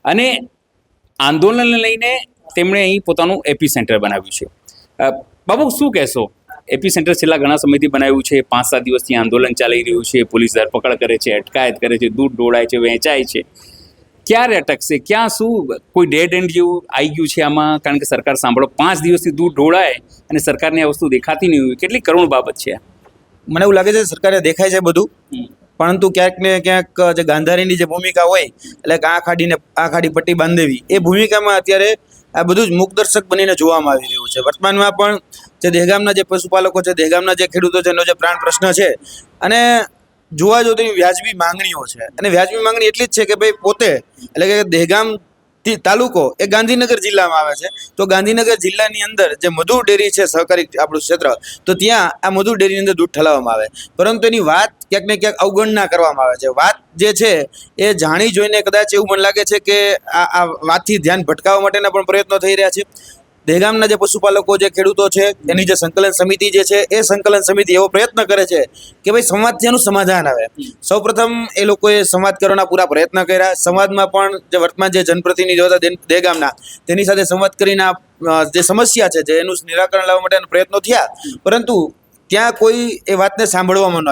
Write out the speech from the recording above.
અને આંદોલનને લઈને તેમણે અહીં પોતાનું એપી સેન્ટર બનાવ્યું છે. બાબુ, શું કહેશો? એપી સેન્ટર છેલ્લા ઘણા સમયથી બનાવ્યું છે, 5-7 દિવસથી આંદોલન ચાલી રહ્યું છે, પોલીસ ધરપકડ કરે છે, અટકાયત કરે છે, દૂધ ઢોળાય છે, વહેંચાય છે. ક્યારે અટકશે? ક્યાં શું કોઈ ડેડ એન્ડ જેવું આવી ગયું છે આમાં? કારણ કે સરકાર સાંભળો, 5 દિવસથી દૂધ ઢોળાય અને સરકારને આ વસ્તુ દેખાતી નહીં હોય. કેટલી કરુણ બાબત છે. મને એવું લાગે છે સરકારે દેખાય છે બધું, પરંતુ ક્યાંક ને ક્યાંક જે ગાંધારીની જે ભૂમિકા હોય, એટલે કે આ ખાડી પટ્ટી બાંધેવી, એ ભૂમિકામાં અત્યારે આ બધું જ મુખદર્શક બનીને જોવામાં આવી રહ્યું છે. વર્તમાનમાં પણ જે દહેગામના જે પશુપાલકો છે, દહેગામના જે ખેડૂતો છે, એનો જે પ્રાણ પ્રશ્ન છે, અને જોવા જો તેની વ્યાજબી માંગણીઓ છે. અને વ્યાજબી માંગણી એટલી જ છે કે ભાઈ પોતે, એટલે કે દહેગામ તાલુકો એ ગાંધીનગર જિલ્લામાં આવે છે, તો ગાંધીનગર જિલ્લાની અંદર જે મધુર ડેરી છે, સહકારી આપણું ક્ષેત્ર, તો ત્યાં આ મધુર ડેરીની અંદર દૂધ ઠલાવવામાં આવે, પરંતુ એની વાત ક્યાંક ને ક્યાંક અવગણના કરવામાં આવે છે. વાત જે છે એ જાણી જોઈને કદાચ એવું મને લાગે છે કે આ વાતથી ધ્યાન ભટકાવવા માટેના પણ પ્રયત્નો થઈ રહ્યા છે. દહેગામના જે પશુપાલકો, જે ખેડૂતો છે, એની જે સંકલન સમિતિ જે છે, એ સંકલન સમિતિ એવો પ્રયત્ન કરે છે કે ભાઈ સમાજથી એનું સમાધાન આવે. સૌપ્રથમ એ લોકોએ સંવાદ કરવાના પૂરા પ્રયત્ન કર્યા. સંવાદમાં પણ જે વર્તમાન જે જનપ્રતિનિધિઓ હતા દહેગામના, તેની સાથે સંવાદ કરીને જે સમસ્યા છે, જે એનું નિરાકરણ લાવવા માટેના પ્રયત્નો થયા, પરંતુ ત્યાં કોઈ એ વાતને સાંભળવામાં ન આવી.